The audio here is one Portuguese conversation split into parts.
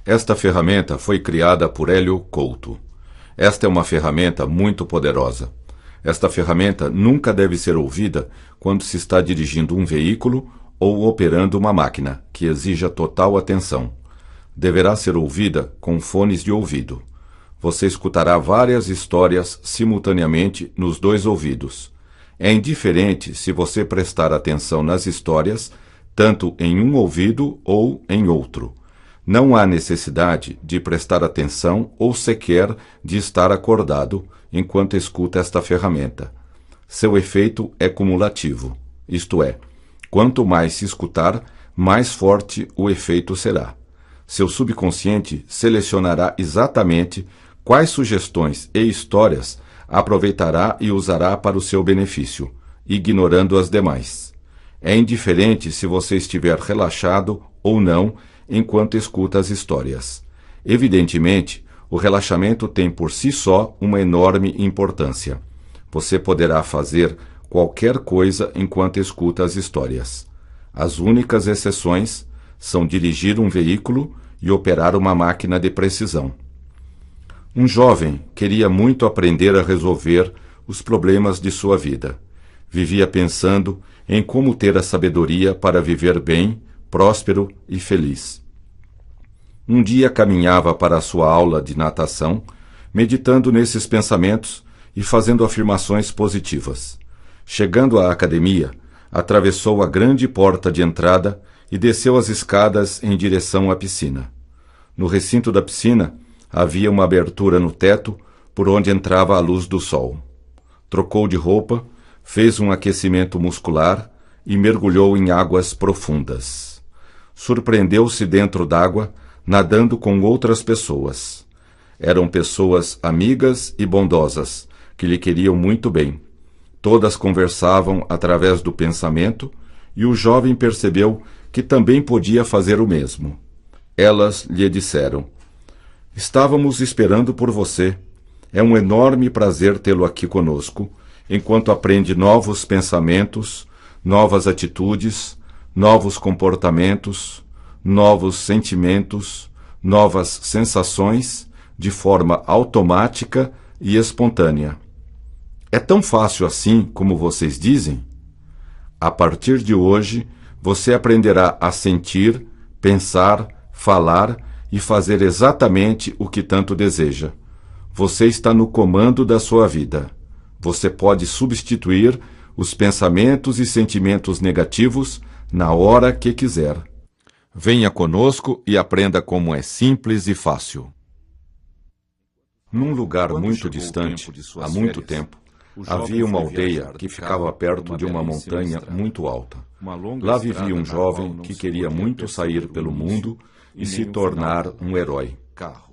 Esta ferramenta foi criada por Hélio Couto. Esta é uma ferramenta muito poderosa. Esta ferramenta nunca deve ser ouvida quando se está dirigindo um veículo ou operando uma máquina, que exija total atenção. Deverá ser ouvida com fones de ouvido. Você escutará várias histórias simultaneamente nos dois ouvidos. É indiferente se você prestar atenção nas histórias, tanto em um ouvido ou em outro. Não há necessidade de prestar atenção ou sequer de estar acordado enquanto escuta esta ferramenta. Seu efeito é cumulativo, isto é, quanto mais se escutar, mais forte o efeito será. Seu subconsciente selecionará exatamente quais sugestões e histórias aproveitará e usará para o seu benefício, ignorando as demais. É indiferente se você estiver relaxado ou não enquanto escuta as histórias. Evidentemente, o relaxamento tem por si só uma enorme importância. Você poderá fazer qualquer coisa enquanto escuta as histórias. As únicas exceções são dirigir um veículo e operar uma máquina de precisão. Um jovem queria muito aprender a resolver os problemas de sua vida. Vivia pensando em como ter a sabedoria para viver bem, próspero e feliz. Um dia caminhava para a sua aula de natação, meditando nesses pensamentos e fazendo afirmações positivas. Chegando à academia, atravessou a grande porta de entrada e desceu as escadas em direção à piscina. No recinto da piscina, havia uma abertura no teto por onde entrava a luz do sol. Trocou de roupa, fez um aquecimento muscular e mergulhou em águas profundas. Surpreendeu-se dentro d'água, nadando com outras pessoas. Eram pessoas amigas e bondosas, que lhe queriam muito bem. Todas conversavam através do pensamento, e o jovem percebeu que também podia fazer o mesmo. Elas lhe disseram: "Estávamos esperando por você. É um enorme prazer tê-lo aqui conosco, enquanto aprende novos pensamentos, novas atitudes, novos comportamentos, novos sentimentos, novas sensações, de forma automática e espontânea. É tão fácil assim como vocês dizem? A partir de hoje, você aprenderá a sentir, pensar, falar e fazer exatamente o que tanto deseja. Você está no comando da sua vida. Você pode substituir os pensamentos e sentimentos negativos na hora que quiser. Venha conosco e aprenda como é simples e fácil." Num lugar muito distante, há muito tempo, havia uma aldeia que ficava perto de uma montanha muito alta. Lá vivia um jovem que queria muito sair pelo mundo e se tornar um herói.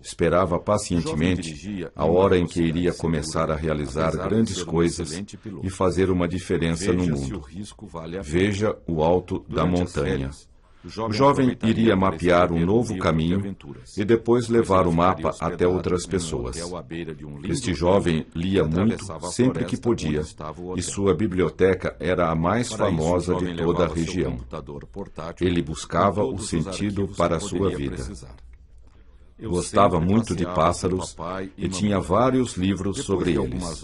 Esperava pacientemente a hora em que iria começar a realizar grandes coisas e fazer uma diferença no mundo. Veja o alto da montanha. O jovem iria mapear um novo caminho e depois levar o mapa até outras pessoas. Este jovem lia muito sempre que podia, e sua biblioteca era a mais famosa de toda a região. Ele buscava o sentido para a sua vida. Gostava muito de pássaros e tinha vários livros sobre eles.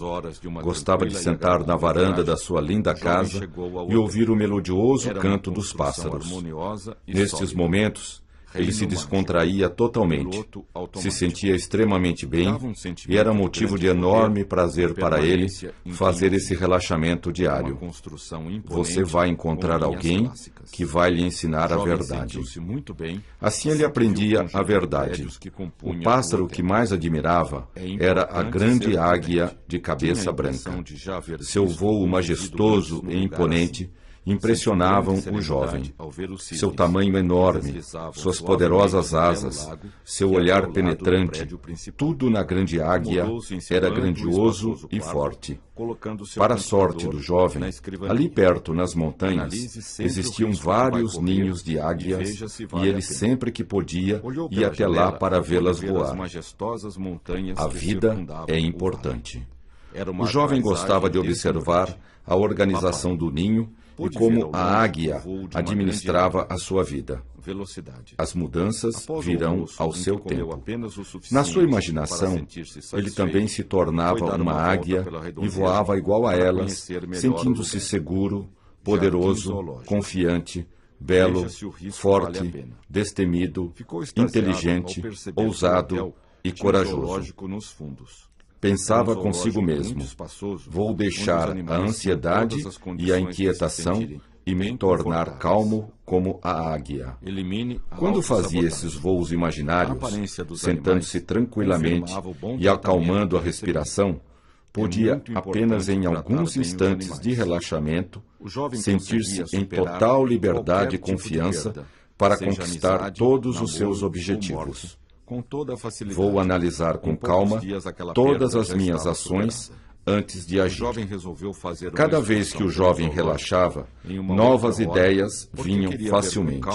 Gostava de sentar na varanda da sua linda casa e ouvir o melodioso canto dos pássaros. Nestes momentos, ele se descontraía totalmente, se sentia extremamente bem e era motivo de enorme prazer para ele fazer esse relaxamento diário. Você vai encontrar alguém que vai lhe ensinar a verdade. Assim ele aprendia a verdade. O pássaro que mais admirava era a grande águia de cabeça branca. Seu voo majestoso e imponente impressionavam o jovem. Seu tamanho enorme, suas poderosas asas, seu olhar penetrante, tudo na grande águia era grandioso e forte. Para a sorte do jovem, ali perto, nas montanhas, existiam vários ninhos de águias e ele sempre que podia ia até lá para vê-las voar. A vida é importante. O jovem gostava de observar a organização do ninho e como a águia administrava a sua vida. As mudanças virão ao seu tempo. Na sua imaginação, ele também se tornava uma águia e voava igual a elas, sentindo-se seguro, poderoso, confiante, belo, forte, destemido, inteligente, ousado e corajoso. Pensava consigo mesmo: vou deixar a ansiedade e a inquietação e me tornar calmo como a águia. Quando fazia esses voos imaginários, sentando-se tranquilamente e acalmando a respiração, podia apenas em alguns instantes de relaxamento sentir-se em total liberdade e confiança para conquistar todos os seus objetivos. Vou analisar com calma todas as minhas ações antes de agir. Cada vez que o jovem relaxava, novas ideias vinham facilmente.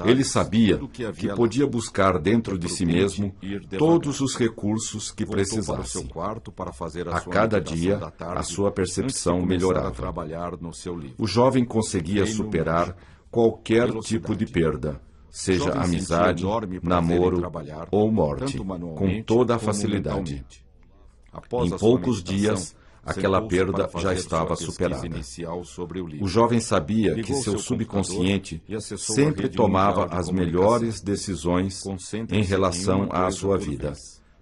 Ele sabia que podia buscar dentro de si mesmo todos os recursos que precisasse. A cada dia, a sua percepção melhorava. O jovem conseguia superar qualquer tipo de perda, seja amizade, namoro ou morte, com toda a facilidade. Em poucos dias, aquela perda já estava superada. O jovem sabia que seu subconsciente sempre tomava as melhores decisões em relação à sua vida,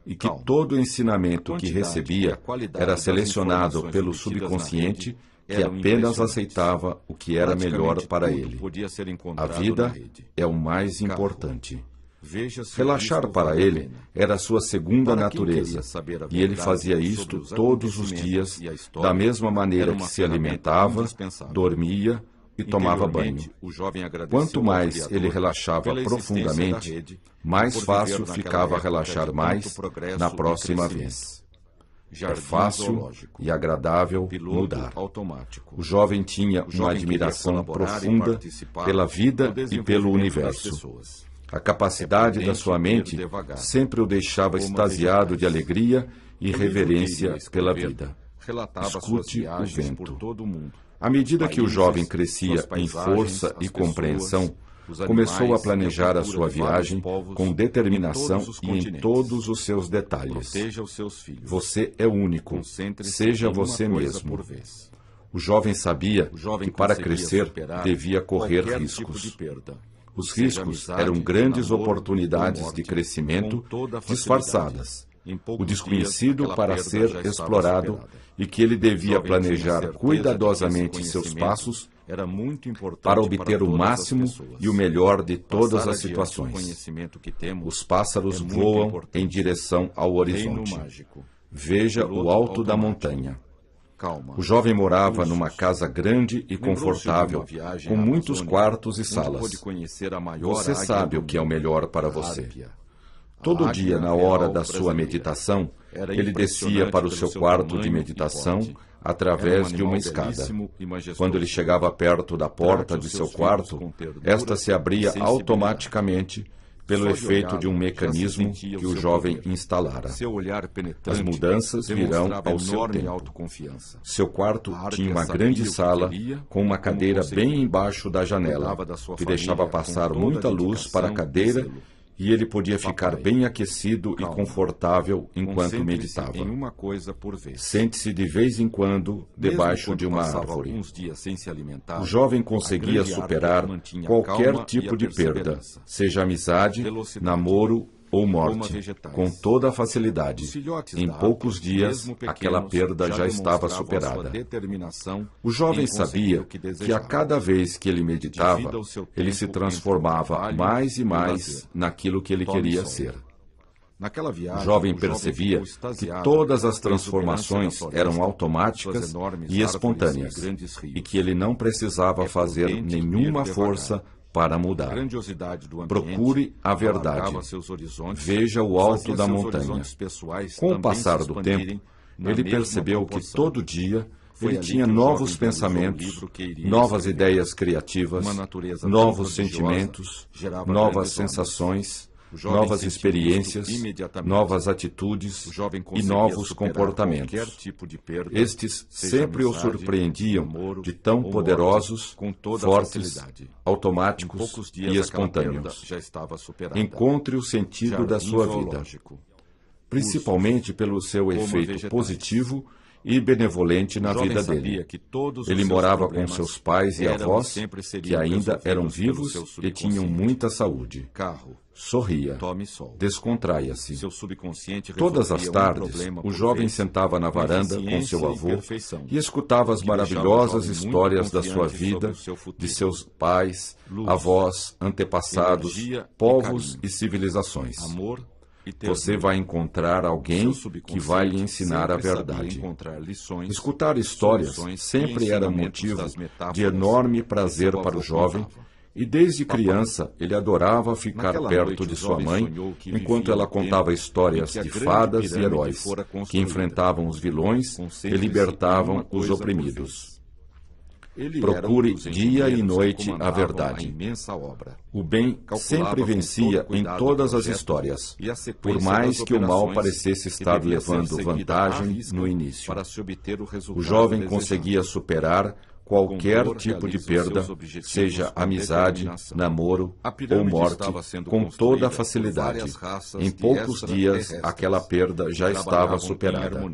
e que todo o ensinamento que recebia era selecionado pelo subconsciente, que apenas aceitava o que era melhor para ele. A vida é o mais importante. Relaxar para ele era sua segunda natureza, e ele fazia isto todos os dias, da mesma maneira que se alimentava, dormia e tomava banho. Quanto mais ele relaxava profundamente, mais fácil ficava relaxar mais na próxima vez. É fácil e agradável mudar. O jovem tinha uma admiração profunda pela vida e pelo universo. A capacidade da sua mente sempre o deixava extasiado de alegria e reverência pela vida. Escute o vento. À medida que o jovem crescia em força e compreensão, começou a planejar a sua viagem com determinação e em todos os seus detalhes. Você é único. Seja você mesmo. O jovem sabia que para crescer devia correr riscos. Os riscos eram grandes oportunidades de crescimento disfarçadas, o desconhecido para ser explorado e que ele devia planejar cuidadosamente seus passos para obter o máximo e o melhor de todas as situações. Os pássaros voam em direção ao horizonte. Veja o alto da montanha. O jovem morava numa casa grande e confortável, com muitos quartos e salas. Você sabe o que é o melhor para você. Todo dia, na hora da sua meditação, ele descia para o seu quarto de meditação através de uma escada. Quando ele chegava perto da porta de seu quarto, esta se abria automaticamente pelo efeito de um mecanismo que o jovem instalara. As mudanças virão ao seu tempo. Seu quarto tinha uma grande sala com uma cadeira bem embaixo da janela, que deixava passar muita luz para a cadeira, e ele podia ficar bem aquecido e confortável enquanto meditava. Sente-se de vez em quando debaixo de uma árvore. O jovem conseguia superar qualquer tipo de perda, seja amizade, namoro ou morte, com toda a facilidade. Em poucos dias, aquela perda já estava superada. O jovem sabia que a cada vez que ele meditava, ele se transformava mais e mais naquilo que ele queria ser. O jovem percebia que todas as transformações eram automáticas e espontâneas, e que ele não precisava fazer nenhuma força para mudar. Procure a verdade. Veja o alto da montanha. Com o passar do tempo, ele percebeu que todo dia ele tinha novos pensamentos, novas ideias criativas, novos sentimentos, novas sensações, novas experiências, novas atitudes e novos comportamentos. Estes sempre o surpreendiam de tão poderosos, fortes, automáticos e espontâneos. Encontre o sentido da sua vida, principalmente pelo seu efeito positivo e benevolente na vida dele. Ele morava com seus pais e avós, que ainda eram vivos e tinham muita saúde. Sorria, descontraia-se. Todas as tardes, o jovem sentava na varanda com seu avô e escutava as maravilhosas histórias da sua vida, de seus pais, avós, antepassados, povos e civilizações. Você vai encontrar alguém que vai lhe ensinar a verdade. Escutar histórias sempre era motivo de enorme prazer para o jovem, e desde criança ele adorava ficar perto de sua mãe enquanto ela contava histórias de fadas e heróis que enfrentavam os vilões e libertavam os oprimidos. Procure dia e noite a verdade. O bem sempre vencia em todas as histórias, por mais que o mal parecesse estar levando vantagem no início. O jovem conseguia superar qualquer tipo de perda, seja amizade, namoro ou morte, com toda facilidade. Em poucos dias, aquela perda já estava superada.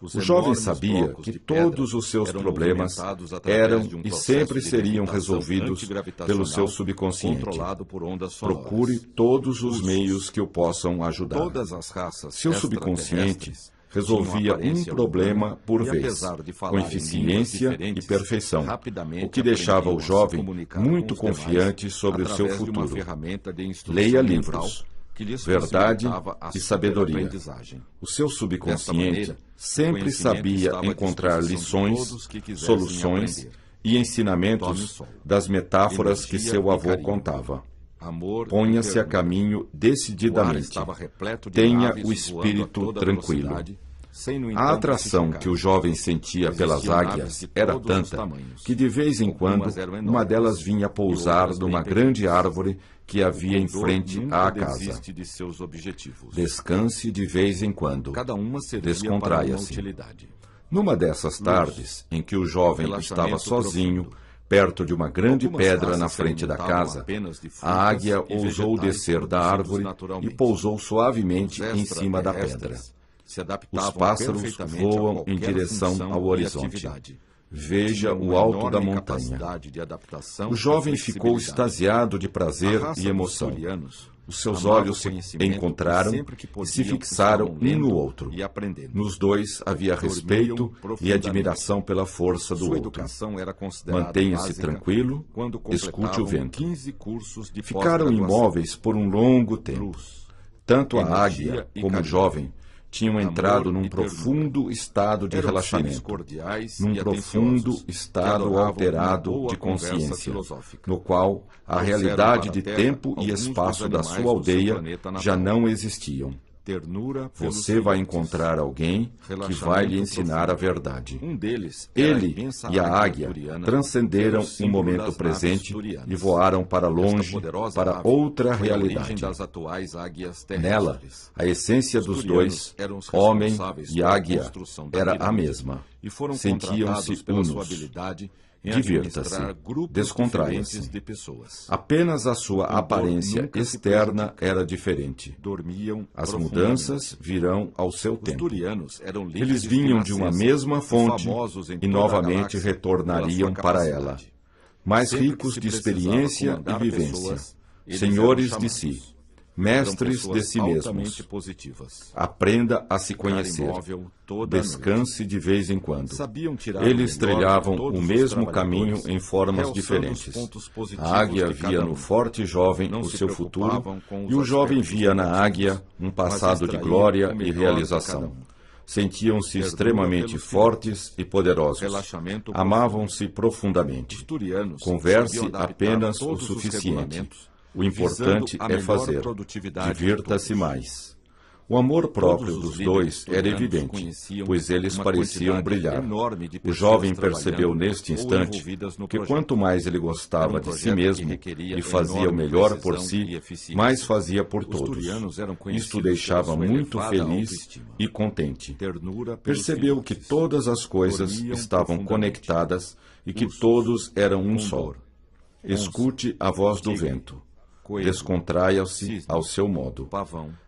O jovem sabia que todos os seus problemas eram e sempre seriam resolvidos pelo seu subconsciente. Procure todos os meios que o possam ajudar. Seu subconsciente resolvia um problema por vez, com eficiência e perfeição, o que deixava o jovem muito confiante sobre o seu futuro. Leia livros, verdade e sabedoria. O seu subconsciente sempre sabia encontrar lições, soluções e ensinamentos das metáforas que seu avô contava. Ponha-se a caminho decididamente. Tenha o espírito tranquilo. A atração que o jovem sentia pelas águias era tanta que, de vez em quando, uma delas vinha pousar numa grande árvore que havia em frente à casa. Descanse de vez em quando. Descontraia-se. Numa dessas tardes, em que o jovem estava sozinho, perto de uma grande pedra na frente da casa, a águia ousou descer da árvore e pousou suavemente em cima da pedra. Os pássaros voam em direção ao horizonte. Veja o alto da montanha. O jovem ficou extasiado de prazer e emoção. Os seus olhos se encontraram e se fixaram um no outro. Nos dois havia respeito e admiração pela força do outro. Mantenha-se tranquilo, escute o vento. Ficaram imóveis por um longo tempo. Tanto a águia como o jovem tinham entrado num profundo estado de relaxamento, num profundo estado alterado de consciência, no qual a realidade de tempo e espaço da sua aldeia já não existiam. Você vai encontrar alguém que vai lhe ensinar a verdade. Ele e a águia transcenderam o momento presente e voaram para longe, para outra realidade. Nela, a essência dos dois, homem e águia, era a mesma. Sentiam-se unos. Divirta-se, descontraia-se. Apenas a sua aparência externa era diferente. As mudanças virão ao seu tempo. Eles vinham de uma mesma fonte e novamente retornariam para ela. Mais ricos de experiência e vivência, senhores de si, mestres de si mesmos. Aprenda a se conhecer. Descanse de vez em quando. Eles trilhavam o mesmo caminho em formas diferentes. A águia via no forte jovem o seu futuro, e o jovem via na águia um passado de glória e realização. Sentiam-se extremamente fortes e poderosos. Amavam-se profundamente. Converse apenas o suficiente. O importante é fazer. Divirta-se mais. O amor próprio dos dois era evidente, pois eles pareciam brilhar. O jovem percebeu neste instante que quanto mais ele gostava de si mesmo e fazia o melhor por si, mais fazia por todos. Isto o deixava muito feliz e contente. Percebeu que todas as coisas estavam conectadas e que todos eram um só. Escute a voz do vento. Descontraia-se ao seu modo.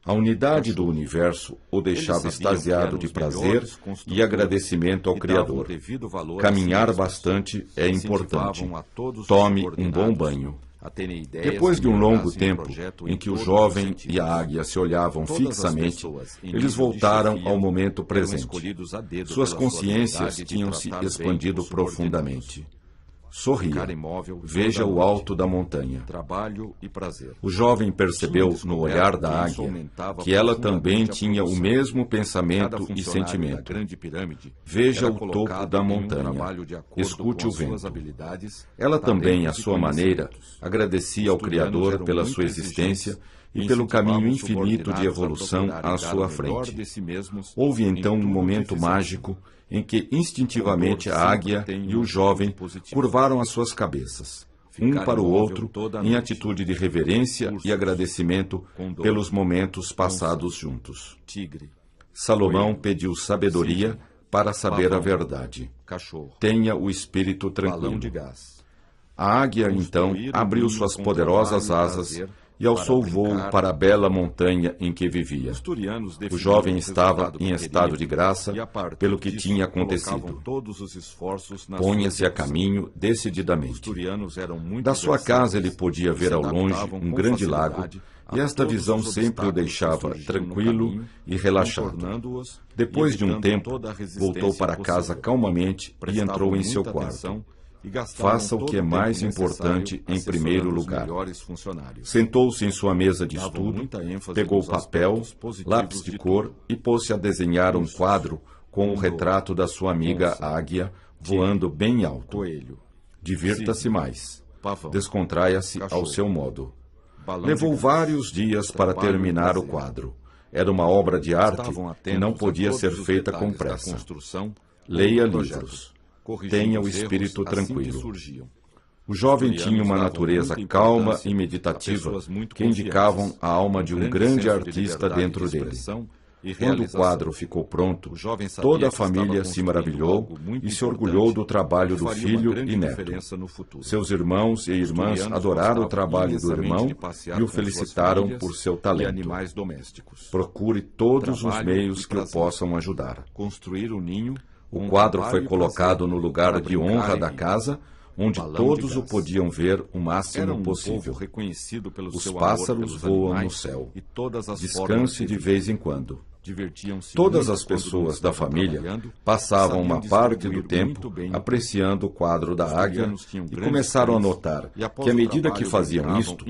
A unidade do universo o deixava extasiado de prazer e agradecimento ao Criador. Caminhar bastante é importante. Tome um bom banho. Depois de um longo tempo em que o jovem e a águia se olhavam fixamente, eles voltaram ao momento presente. Suas consciências tinham se expandido profundamente. Sorria. Veja o alto da montanha. O jovem percebeu no olhar da águia que ela também tinha o mesmo pensamento e sentimento. Veja o topo da montanha. Escute o vento. Ela também, à sua maneira, agradecia ao Criador pela sua existência e pelo caminho infinito de evolução à sua frente. Houve então um momento mágico em que instintivamente a águia e o jovem curvaram as suas cabeças, um para o outro, em atitude de reverência e agradecimento pelos momentos passados juntos. Salomão pediu sabedoria para saber a verdade. Tenha o espírito tranquilo. A águia, então, abriu suas poderosas asas e alçou voo para a bela montanha em que vivia. O jovem estava em estado de graça pelo que tinha acontecido. Ponha-se a caminho decididamente. Da sua casa ele podia ver ao longe um grande lago, e esta visão sempre o deixava tranquilo e relaxado. Depois de um tempo, voltou para casa calmamente e entrou em seu quarto. Faça o que é mais importante em primeiro lugar. Sentou-se em sua mesa de estudo, pegou papel, lápis de cor e pôs-se a desenhar um quadro com o retrato da sua amiga águia voando bem alto. Divirta-se mais. Descontraia-se ao seu modo. Levou vários dias para terminar o quadro. Era uma obra de arte que não podia ser feita com pressa. Leia livros. Tenha o espírito tranquilo. O jovem tinha uma natureza calma e meditativa que indicavam a alma de um grande artista dentro dele. Quando o quadro ficou pronto, toda a família se maravilhou e se orgulhou do trabalho do filho e neto. Seus irmãos e irmãs adoraram o trabalho do irmão e o felicitaram por seu talento. Procure todos os meios que o possam ajudar. O quadro foi colocado no lugar de honra da casa, onde todos o podiam ver o máximo possível. Os pássaros voam no céu. Descanse de vez em quando. Todas as pessoas da família passavam uma parte do tempo apreciando o quadro da águia e começaram a notar que, à medida que faziam isto,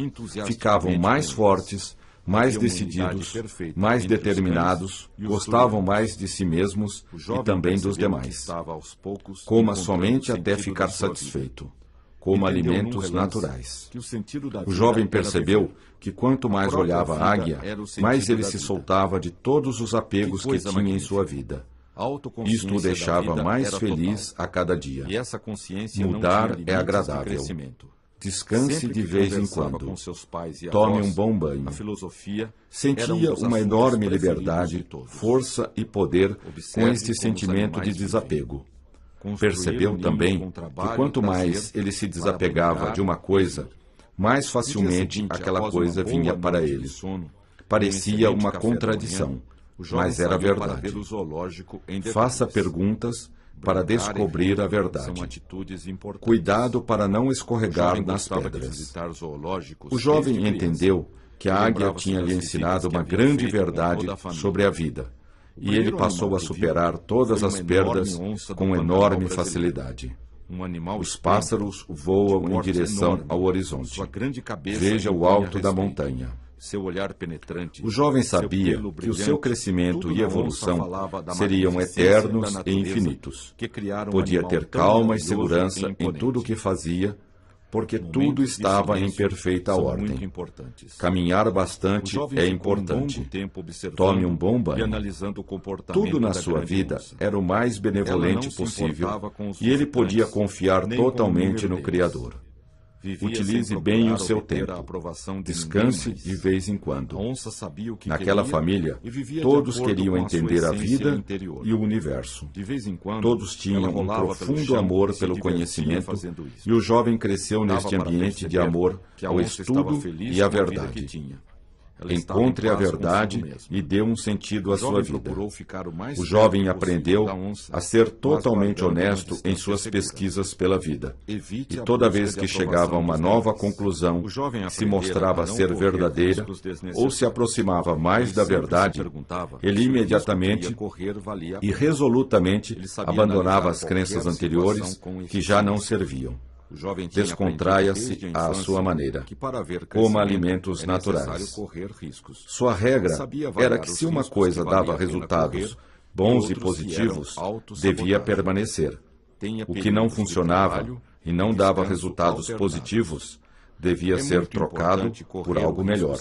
ficavam mais fortes, mais decididos, mais determinados, gostavam mais de si mesmos e também dos demais. Coma somente até ficar satisfeito. Coma alimentos naturais. O jovem percebeu que quanto mais olhava a águia, mais ele se soltava de todos os apegos que tinha em sua vida. Isto o deixava mais feliz a cada dia. Mudar é agradável. Descanse de vez em quando. Tome um bom banho. Sentia uma enorme liberdade, força e poder com este sentimento de desapego. Percebeu também que quanto mais ele se desapegava de uma coisa, mais facilmente aquela coisa vinha para ele. Parecia uma contradição, mas era verdade. Faça perguntas para descobrir a verdade. Cuidado para não escorregar nas pedras. O jovem entendeu que a águia tinha lhe ensinado uma grande verdade sobre a vida, e ele passou a superar todas as perdas com enorme facilidade. Os pássaros voam em direção ao horizonte. Veja o alto da montanha. O jovem sabia que o seu crescimento e evolução seriam eternos e infinitos. Podia ter calma e segurança em tudo o que fazia, porque tudo estava em perfeita ordem. Caminhar bastante é importante. Tome um bom banho. Tudo na sua vida era o mais benevolente possível e ele podia confiar totalmente no Criador. Utilize bem o seu tempo. Descanse de vez em quando. Naquela família, todos queriam entender a vida e o universo. Todos tinham um profundo amor pelo conhecimento e o jovem cresceu neste ambiente de amor ao estudo e à verdade. Encontre a verdade e dê um sentido à sua vida. O jovem aprendeu a ser totalmente honesto em suas pesquisas pela vida. E toda vez que chegava a uma nova conclusão, se mostrava ser verdadeira ou se aproximava mais da verdade, ele imediatamente e resolutamente abandonava as crenças anteriores que já não serviam. Descontraia-se à sua maneira, coma alimentos naturais. Sua regra era que se uma coisa dava resultados bons e positivos, devia permanecer. O que não funcionava e não dava resultados positivos, devia ser trocado por algo melhor.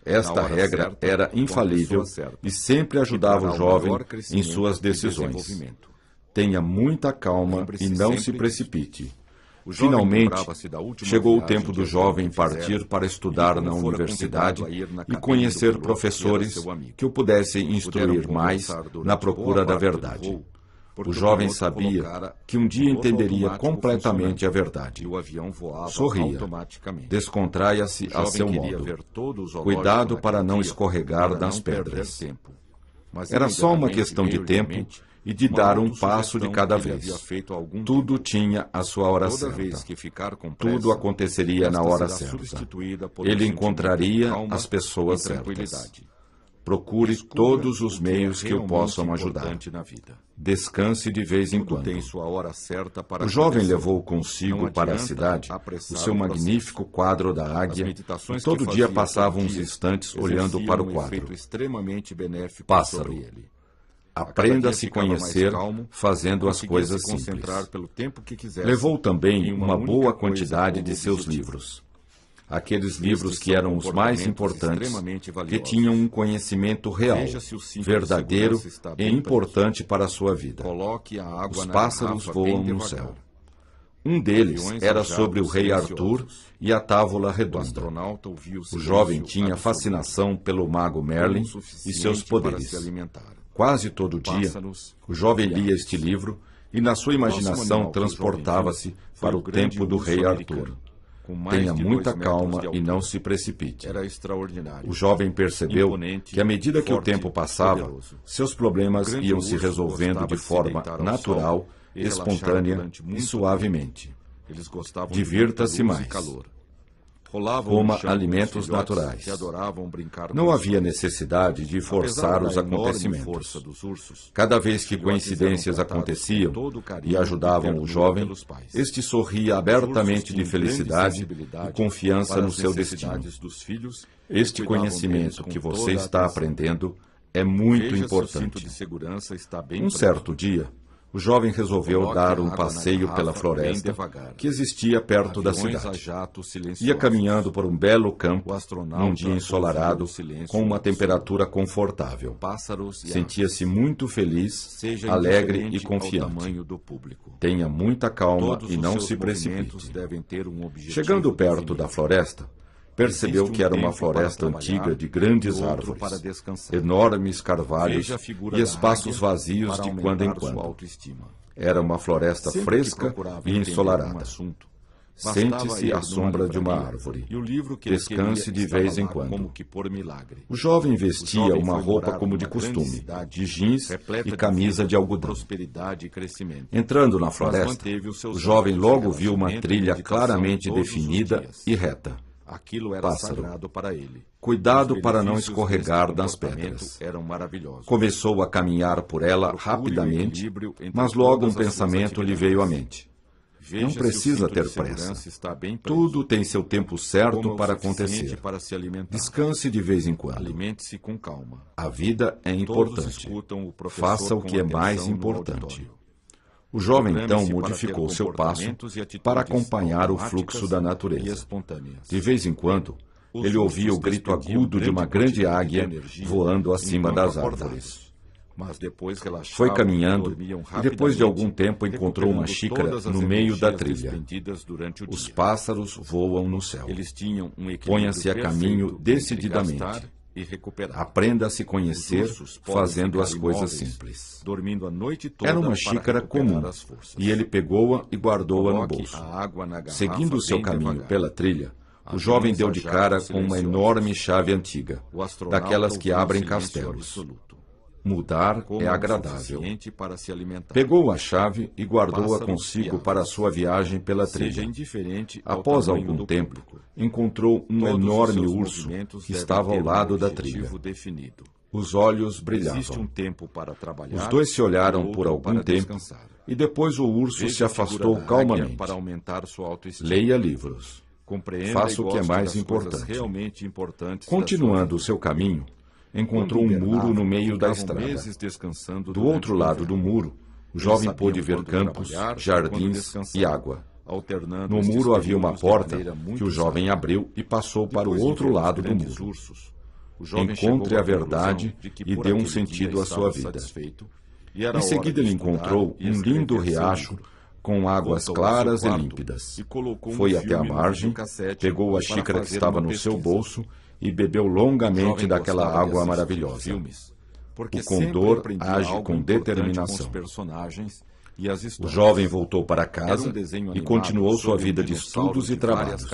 Esta regra era infalível e sempre ajudava o jovem em suas decisões. Tenha muita calma e não se precipite. Finalmente, chegou o tempo do jovem partir para estudar na universidade e conhecer professores que o pudessem instruir mais na procura da verdade. O jovem sabia que um dia entenderia completamente a verdade. Sorria. Descontraia-se a seu modo. Cuidado para não escorregar nas pedras. Era só uma questão de tempo e de dar um passo de cada vez. Tudo tinha a sua hora certa. Tudo aconteceria na hora certa. Ele encontraria as pessoas certas. Procure todos os meios que o possam ajudar. Descanse de vez em quando. O jovem levou consigo para a cidade o seu magnífico quadro da águia e todo dia passava uns instantes olhando para o quadro. Pássaro. Aprenda a se conhecer fazendo as coisas simples. Levou também uma boa quantidade de seus livros. Aqueles livros que eram os mais importantes, que tinham um conhecimento real, verdadeiro e importante para a sua vida. Os pássaros voam no céu. Um deles era sobre o rei Arthur e a Távola Redonda. O jovem tinha fascinação pelo mago Merlin e seus poderes. Quase todo dia, o jovem lia este livro e na sua imaginação transportava-se para o tempo do rei Arthur. Tenha muita calma e não se precipite. O jovem percebeu que à medida que o tempo passava, seus problemas iam se resolvendo de forma natural, espontânea e suavemente. Divirta-se mais. Coma alimentos naturais. Não havia necessidade de forçar os acontecimentos. Cada vez que coincidências aconteciam e ajudavam o jovem, este sorria abertamente de felicidade e confiança no seu destino. Este conhecimento que você está aprendendo é muito importante. Um certo dia, o jovem resolveu dar um passeio pela floresta que existia perto da cidade. Ia caminhando por um belo campo, num dia ensolarado, com uma temperatura confortável. Sentia-se muito feliz, alegre e confiante. Tenha muita calma e não se precipite. Chegando perto da floresta, percebeu que era uma floresta antiga de grandes árvores, enormes carvalhos e espaços vazios de quando em quando. Era uma floresta fresca e ensolarada. Sente-se à sombra de uma árvore. Descanse de vez em quando. O jovem vestia uma roupa como de costume, de jeans e camisa de algodão. Entrando na floresta, o jovem logo viu uma trilha claramente definida e reta. Pássaro. Cuidado para não escorregar nas pedras. Começou a caminhar por ela rapidamente, mas logo um pensamento lhe veio à mente. Não precisa ter pressa. Tudo tem seu tempo certo para acontecer. Descanse de vez em quando. A vida é importante. Faça o que é mais importante. O jovem então modificou seu passo para acompanhar o fluxo da natureza. De vez em quando, ele ouvia o grito agudo de uma grande águia voando acima das árvores. Foi caminhando e depois de algum tempo encontrou uma xícara no meio da trilha. Os pássaros voam no céu. Ponha-se a caminho decididamente. Aprenda a se conhecer fazendo as coisas simples. Era uma xícara comum, e ele pegou-a e guardou-a no bolso. Seguindo o seu caminho pela trilha, o jovem deu de cara com uma enorme chave antiga, daquelas que abrem castelos. Mudar é agradável. Pegou a chave e guardou-a consigo para a sua viagem pela trilha. Após algum tempo, encontrou um enorme urso que estava ao lado da trilha. Os olhos brilhavam. Os dois se olharam por algum tempo e depois o urso se afastou calmamente. Leia livros. Faça o que é mais importante. Continuando o seu caminho, encontrou um muro no meio da estrada. Do outro lado do muro, o jovem pôde ver campos, jardins e água. No muro havia uma porta que o jovem abriu e passou para o outro lado do muro. Encontre a verdade e dê um sentido à sua vida. Em seguida ele encontrou um lindo riacho com águas claras e límpidas. Foi até a margem, pegou a xícara que estava no seu bolso e bebeu longamente daquela água maravilhosa. O condor age com determinação. O jovem voltou para casa e continuou sua vida de estudos e trabalhos.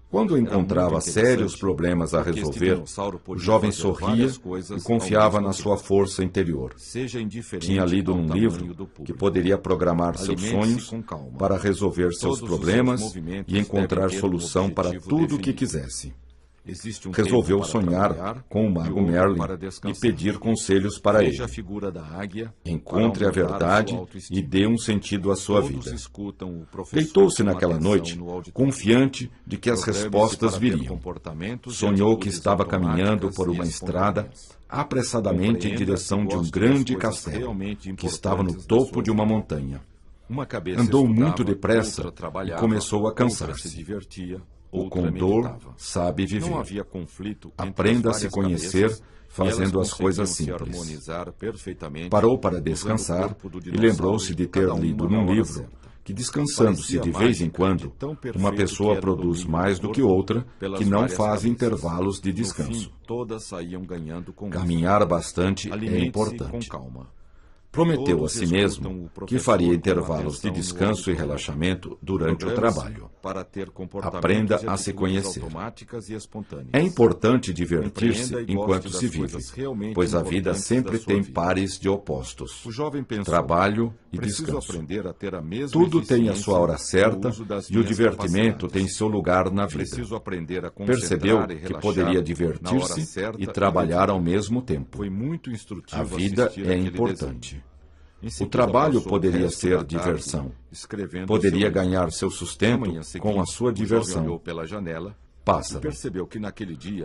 Quando encontrava sérios problemas a resolver, o jovem sorria e confiava na sua força interior. Tinha lido num livro que poderia programar seus sonhos para resolver seus problemas e encontrar solução para tudo o que quisesse. Resolveu sonhar com o mago Merlin e pedir conselhos para ele. Encontre a verdade e dê um sentido à sua vida. Deitou-se naquela noite, confiante de que as respostas viriam. Sonhou que estava caminhando por uma estrada apressadamente em direção de um grande castelo, que estava no topo de uma montanha. Andou muito depressa e começou a cansar-se. O condor sabe viver. Aprenda a se conhecer fazendo as coisas simples. Parou para descansar e lembrou-se de ter lido num livro que, descansando-se de vez em quando, uma pessoa produz mais do que outra que não faz intervalos de descanso. Caminhar bastante é importante. Prometeu a si mesmo que faria intervalos de descanso e relaxamento durante o trabalho. Aprenda a se conhecer. É importante divertir-se enquanto se vive, pois a vida sempre tem pares de opostos: trabalho e descanso. Tudo tem a sua hora certa e o divertimento tem seu lugar na vida. Percebeu que poderia divertir-se e trabalhar ao mesmo tempo. A vida é importante. O trabalho poderia ser diversão. Poderia ganhar seu sustento com a sua diversão. Pássaro.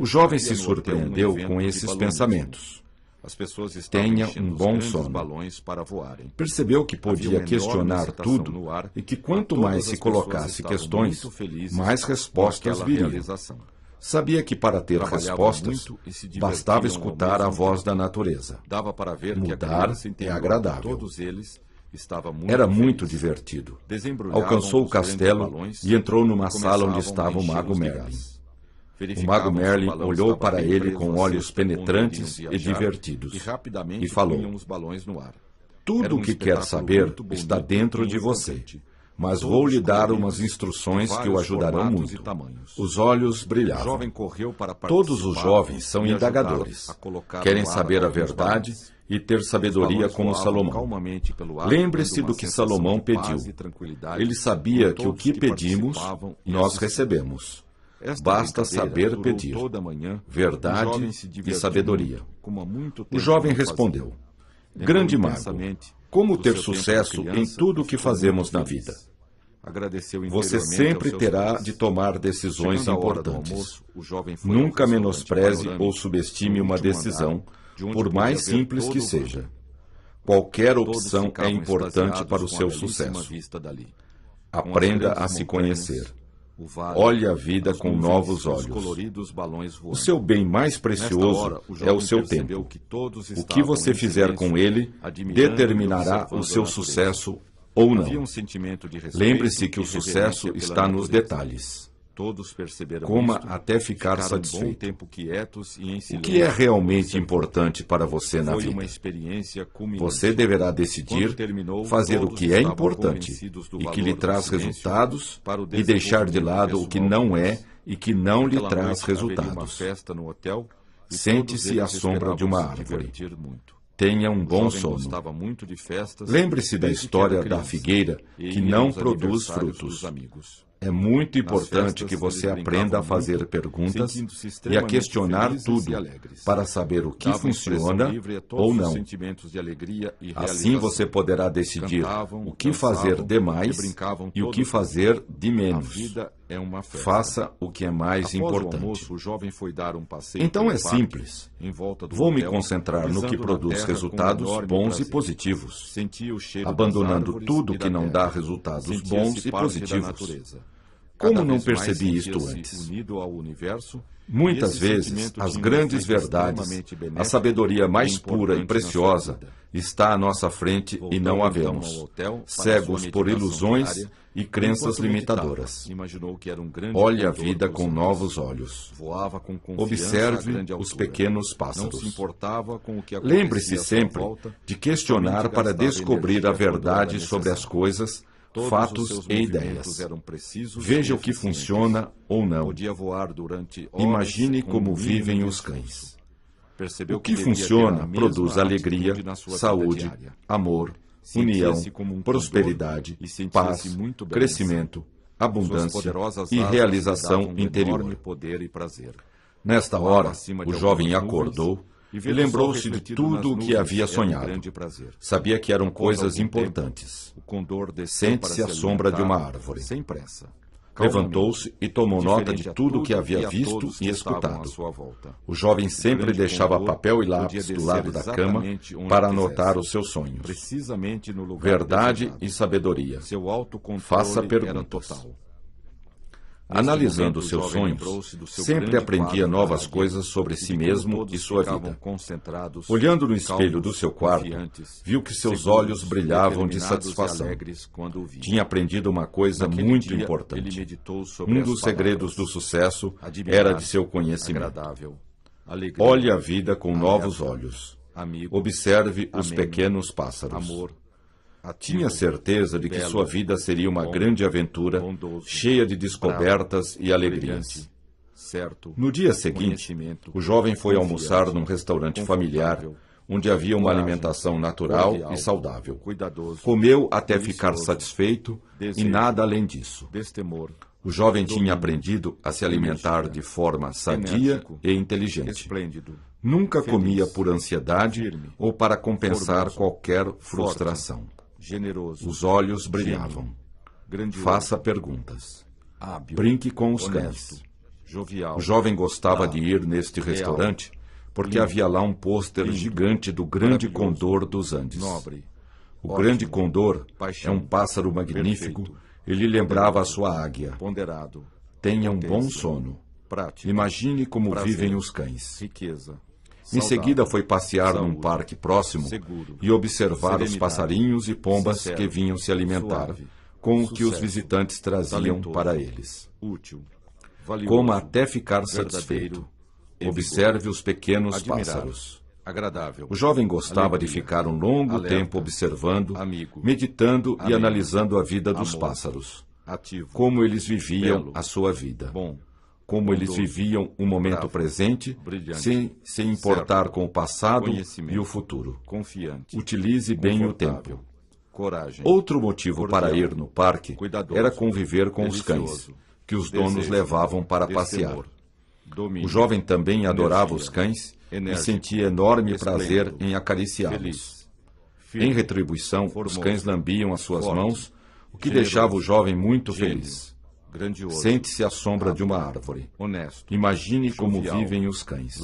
O jovem se surpreendeu com esses pensamentos. Tenha um bom sono. Percebeu que podia questionar tudo e que quanto mais se colocasse questões, mais respostas viriam. Sabia que para ter respostas, bastava escutar a voz da natureza. Mudar é agradável. Era muito divertido. Alcançou o castelo e entrou numa sala onde estava o mago Merlin. O mago Merlin olhou para ele com olhos penetrantes e divertidos e falou: tudo o que quer saber está dentro de você. Mas vou lhe dar umas instruções que o ajudarão muito. Os olhos brilhavam. Todos os jovens são indagadores. Querem saber a verdade e ter sabedoria como Salomão. Lembre-se do que Salomão pediu. Ele sabia que o que pedimos, nós recebemos. Basta saber pedir. Verdade e sabedoria. O jovem respondeu: grande mago, como ter sucesso em tudo o que fazemos na vida? Você sempre terá de tomar decisões importantes. Nunca menospreze ou subestime uma decisão, por mais simples que seja. Qualquer opção é importante para o seu sucesso. Aprenda a se conhecer. Olhe a vida com novos olhos. O seu bem mais precioso é o seu tempo. O que você fizer com ele determinará o seu sucesso ou não. Lembre-se que o sucesso está nos detalhes. Coma até ficar satisfeito. O que é realmente importante para você na vida? Você deverá decidir fazer o que é importante e que lhe traz resultados e deixar de lado o que não é e que não lhe traz resultados. Sente-se à sombra de uma árvore. Tenha um bom sono. Lembre-se da história da figueira que não produz frutos. É muito importante que você aprenda a fazer perguntas e a questionar tudo para saber o que funciona ou não. Assim você poderá decidir o que fazer de mais e o que fazer de menos. Faça o que é mais importante. Então é simples. Vou me concentrar no que produz resultados bons e positivos, abandonando tudo que não dá resultados bons e positivos. Como não percebi isto antes? Muitas vezes, as grandes verdades, a sabedoria mais pura e preciosa está à nossa frente e não a vemos, cegos por ilusões e crenças limitadoras. Olhe a vida com novos olhos. Observe os pequenos pássaros. Lembre-se sempre de questionar para descobrir a verdade sobre as coisas, fatos e ideias. Veja o que funciona ou não. Imagine como vivem os cães. O que funciona produz alegria, saúde, amor, união, prosperidade, paz, crescimento, abundância e realização interior. Nesta hora, o jovem acordou e lembrou-se de tudo o que havia sonhado. Sabia que eram coisas importantes. Sente-se à sombra de uma árvore. Levantou-se e tomou nota de tudo o que havia visto e escutado. O jovem sempre deixava papel e lápis do lado da cama para anotar os seus sonhos. Verdade e sabedoria. Faça perguntas. Analisando seus sonhos, sempre aprendia novas coisas sobre si mesmo e sua vida. Olhando no espelho do seu quarto, viu que seus olhos brilhavam de satisfação. Tinha aprendido uma coisa muito importante. Um dos segredos do sucesso era de seu conhecimento. Olhe a vida com novos olhos. Observe os pequenos pássaros. Tinha certeza de que sua vida seria uma grande aventura, cheia de descobertas e alegrias. No dia seguinte, o jovem foi almoçar num restaurante familiar, onde havia uma alimentação natural e saudável. Comeu até ficar satisfeito e nada além disso. O jovem tinha aprendido a se alimentar de forma sadia e inteligente. Nunca comia por ansiedade ou para compensar qualquer frustração. Os olhos brilhavam. Faça perguntas. Brinque com os cães. O jovem gostava de ir neste restaurante porque havia lá um pôster gigante do grande condor dos Andes. O grande condor é um pássaro magnífico e lhe lembrava a sua águia. Tenha um bom sono. Imagine como vivem os cães. Em seguida foi passear num parque próximo e observar os passarinhos e pombas que vinham se alimentar com o que os visitantes traziam para eles. Coma até ficar satisfeito. Observe os pequenos pássaros. O jovem gostava de ficar um longo tempo observando, meditando e analisando a vida dos pássaros. Como eles viviam a sua vida. Como eles viviam o momento presente, sem se importar com o passado e o futuro. Utilize bem o tempo. Outro motivo para ir no parque era conviver com os cães, que os donos levavam para passear. O jovem também adorava os cães e sentia enorme prazer em acariciá-los. Em retribuição, os cães lambiam as suas mãos, o que deixava o jovem muito feliz. Sente-se à sombra de uma árvore. Imagine como vivem os cães.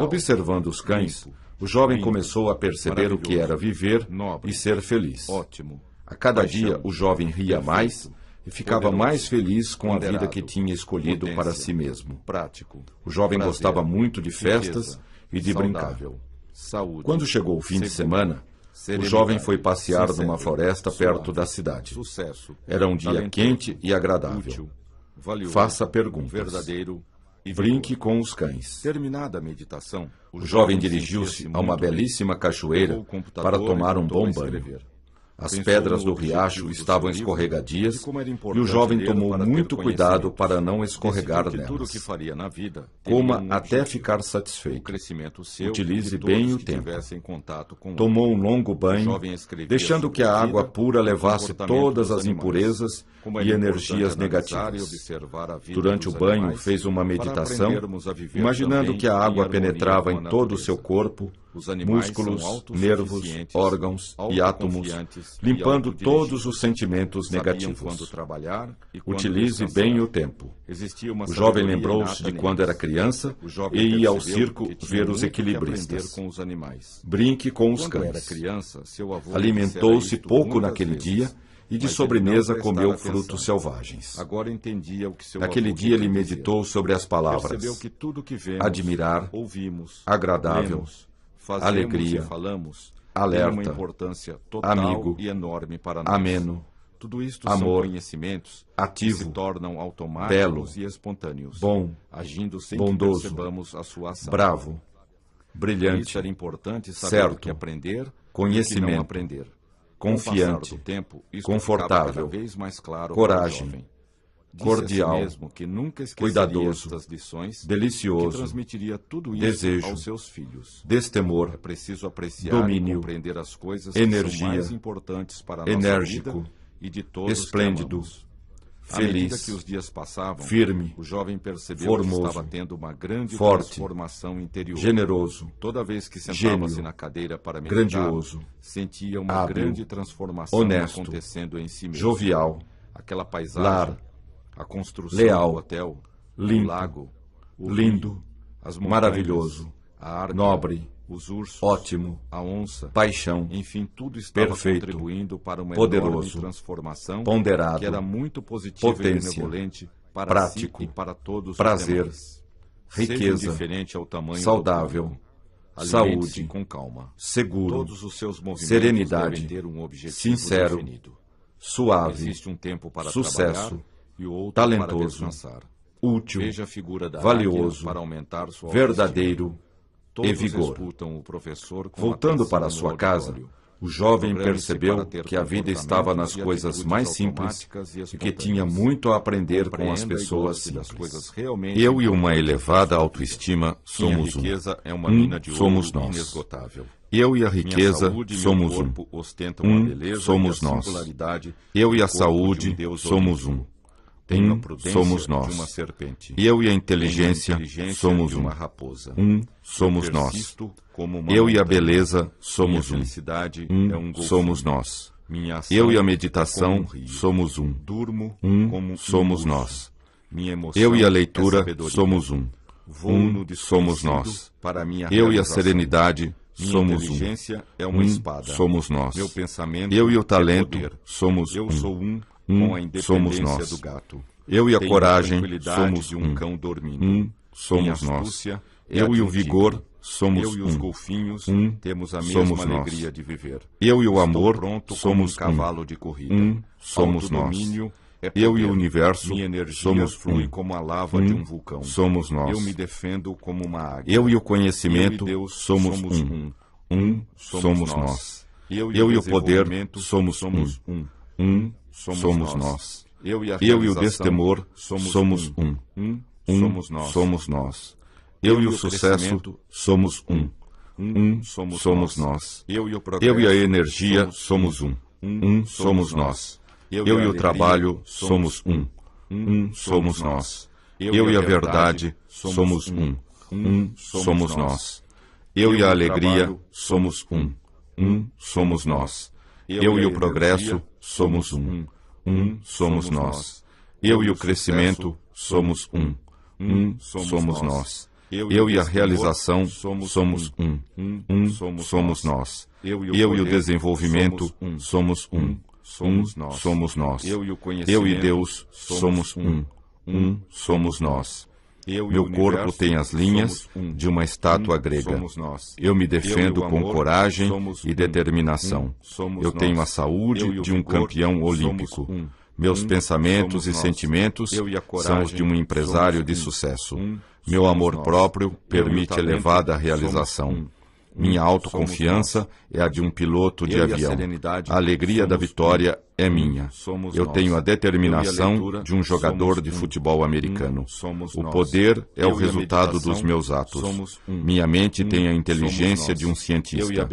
Observando os cães, O jovem começou a perceber o que era viver e ser feliz. Ótimo. A cada dia, o jovem ria mais e ficava mais feliz com a vida que tinha escolhido para si mesmo. Prático. O jovem gostava muito de festas e de brincar. Saúde. Quando chegou o fim de semana, o jovem foi passear numa floresta perto da cidade. Sucesso. Era um dia quente e agradável. Valioso. Faça perguntas. Verdadeiro. E Brinque com os cães. Terminada a meditação, O jovem dirigiu-se a uma belíssima cachoeira para tomar um bom banho. As pedras do riacho estavam escorregadias e o jovem tomou muito cuidado para não escorregar nelas. Coma até ficar satisfeito. Utilize bem o tempo. Tomou um longo banho, deixando que a água pura levasse todas as impurezas e energias negativas. Durante o banho, fez uma meditação, imaginando que a água penetrava em todo o seu corpo, músculos, nervos, órgãos e átomos, limpando todos os sentimentos negativos. Utilize bem o tempo. O jovem lembrou-se de quando era criança e ia ao circo ver os equilibristas. Brinque com os cães. Alimentou-se pouco naquele dia e de sobremesa comeu frutos selvagens. Naquele dia ele meditou sobre as palavras admirar, agradável, alegria, alerta, amigo, ameno, amor, ativo, belo, bom, bondoso, bravo, brilhante, certo, conhecimento, confiante, confortável, coragem, cordial, cuidadoso, delicioso, desejo, destemor, domínio, energia, enérgico, esplêndido, feliz, firme, formoso, forte, generoso, gênio, grandioso, hábil, honesto, jovial, lar, leal, limpo, lindo, maravilhoso, nobre, ótimo, paixão, enfim, tudo estava perfeito, contribuindo para uma poderoso, transformação ponderado, que era muito positiva potência, e benevolente para prático, si e para todos prazer, os demais. riqueza, Seja indiferente ao tamanho saudável, do corpo. saúde, Alimente-se com calma. seguro, Todos os seus movimentos serenidade, devem ter um objetivo sincero, definido. suave, Existe um tempo para sucesso, trabalhar e outro talentoso, para descansar. útil, Veja a figura da valioso, águia para aumentar sua verdadeiro autoestima. Todos e vigor. escutam o professor com Voltando atenção para no sua casa, auditório. o jovem Programe-se percebeu para ter que a vida estava nas comportamentos e coisas atitudes mais simples automáticas e que tinha espontâneas. muito a aprender com as Compreenda e pessoas goste das simples. coisas realmente Eu e uma importantes elevada na sua autoestima Minha somos um. riqueza é uma mina de somos ouro nós. inesgotável. Eu e a Minha riqueza saúde e somos meu um. corpo ostentam a beleza somos e a nós. singularidade Eu e do a corpo saúde de um Deus somos um. olímpico. Tenho a prudência somos de nós. uma serpente. Eu e a Tenho a inteligência inteligência somos de um. uma raposa. Somos Eu nós. persisto como uma Eu e a montanha. beleza somos Minha um. felicidade é um golfinho. Somos nós. Minha ação Eu e a é meditação como um rio. somos um. Durmo como Somos urso. nós. Minha emoção Eu e a é leitura sabedoria. somos um. Vou no somos desconhecido nós. para a minha Eu e a realização. serenidade Minha somos um. inteligência é uma espada. Somos nós. Meu pensamento Eu e o é talento poder. somos Eu um. sou com a somos independência nós. do gato. Eu e a Tenho coragem tranquilidade somos de um um. cão dormindo. Somos Minha nós. astúcia é Eu e o admitida. vigor somos Eu e os um. golfinhos temos a somos mesma nós. alegria de viver. Eu e o Estou amor pronto somos como um cavalo de corrida. Somos nós. Autodomínio é Eu e o poder. universo Minha energia somos flui um. como a lava de um vulcão. Somos nós. Eu me defendo como uma águia. Eu e o conhecimento Eu e Deus somos um. Somos nós. Eu e o poder desenvolvimento somos um. Somos nós. Eu e a Eu e o realização destemor somos um. Somos nós. Somos nós. Eu e o sucesso crescimento somos um. Somos nós. Eu e a energia somos um. Somos nós. Eu e o trabalho somos um. Somos nós. Eu e a verdade somos um. Somos nós. Eu e a alegria somos um. Somos nós. Eu e o progresso somos um. Somos nós. Eu e o crescimento somos um. Somos nós. Eu e a realização somos um. Somos nós. Eu e o desenvolvimento somos um. Somos nós. Eu e Deus somos um. Somos nós. Meu corpo tem as linhas de uma estátua grega. Eu me defendo com coragem e determinação. Eu tenho a saúde de um campeão olímpico. Meus pensamentos e sentimentos são os de um empresário de sucesso. Meu amor próprio permite elevada realização. Minha autoconfiança é a de um piloto de avião. A alegria da vitória é minha. Eu tenho a determinação de um jogador de futebol americano. O poder é o resultado dos meus atos. Minha mente tem a inteligência de um cientista.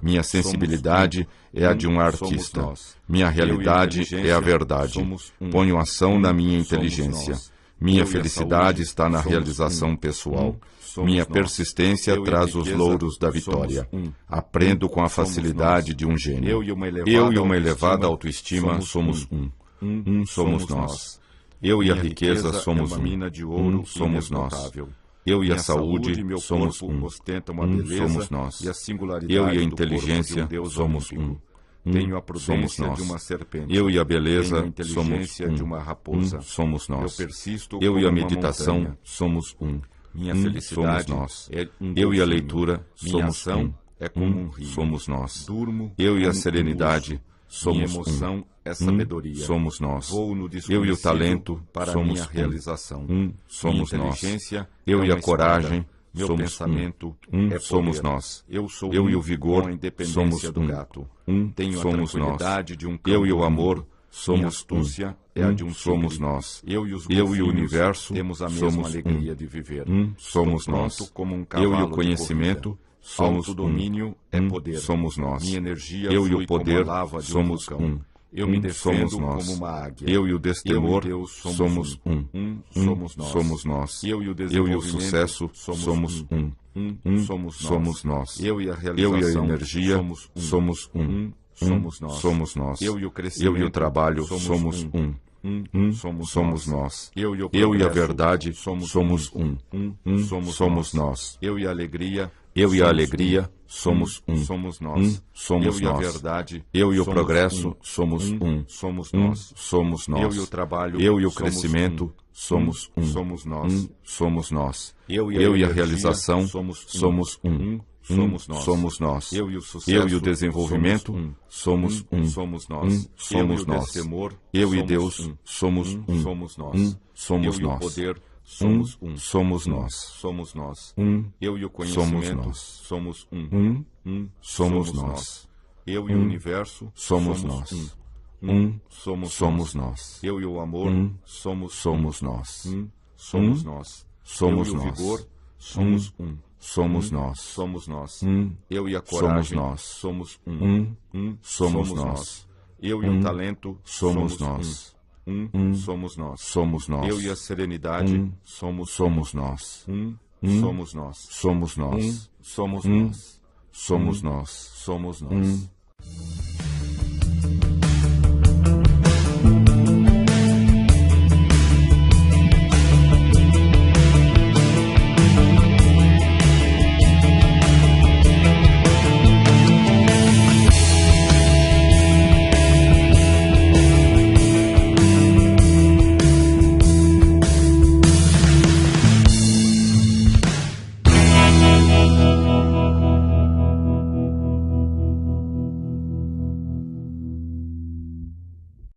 Minha sensibilidade é a de um artista. Minha realidade é a verdade. Ponho ação na minha inteligência. Minha felicidade está na realização pessoal. Minha persistência traz os louros da vitória. Aprendo com a facilidade de um gênio. Eu e uma elevada autoestima somos um. Somos nós. Eu e a riqueza somos um. Somos nós. Eu e a saúde somos um. Somos nós. Eu e a inteligência somos um. Tenho a prudência de uma serpente. Eu e a beleza tenho a somos inteligência de uma raposa. Somos nós. Eu persisto Eu como e a uma meditação montanha. somos um. Minha Somos felicidade nós. é um Eu e a golfinho. leitura Minha somos ação um. é como um rio. Somos nós. Durmo Eu e a como um serenidade urso. somos Minha emoção é sabedoria. Somos nós. Vou no Eu e o desconhecido talento para somos minha realização. Somos minha nós. inteligência Eu é e a uma coragem espada. Meu somos pensamento é Somos poder. nós. Eu sou Eu e o vigor com a independência somos do gato. Tenho Somos a tranquilidade nós. de um cão Eu e o dormindo. amor Minha somos astúcia é a de um Somos tigre. nós. Eu e os Eu e o golfinhos universo temos a mesma somos alegria de viver. Somos Estou nós. pronto como um Eu e cavalo o de conhecimento corrida. somos Autodomínio é poder. Somos nós. Minha energia Eu e flui o poder como a lava de somos um vulcão. Eu me Somos defendo nós. como uma águia. Eu e o destemor Eu e Deus somos somos nós. Somos nós. Eu e o Eu e o desenvolvimento sucesso somos Somos nós. Eu e a Eu e a realização energia somos Somos nós. Somos nós. Eu e o crescimento Eu e o trabalho somos Somos nós. Eu e a verdade somos Somos nós. Eu e a alegria somos somos nós. Somos Eu e a nós. verdade Eu e o somos progresso somos somos nós. Somos nós. Eu e o trabalho Eu e o somos crescimento somos somos nós. Somos nós. Eu e a Eu e a energia realização somos somos Somos nós. Eu Eu e o sucesso e o desenvolvimento somos somos nós. Somos Eu e o nós. destemor Eu e somos Deus somos somos nós. Somos Eu e o nós. poder somos Somos nós. Somos nós. Um. Eu e o Somos conhecimento nós. somos Somos nós. Eu e o universo Somos nós. Somos nós. Eu e o amor Somos nós. somos nós. Somos Eu e o nós. vigor somos Somos nós. Somos nós. Eu e a coragem nós. somos Somos nós. Eu e o talento Somos nós. Somos nós. Somos nós. Eu e a serenidade somos nós. somos nós. Somos nós. Somos nós. Somos nós. Somos nós.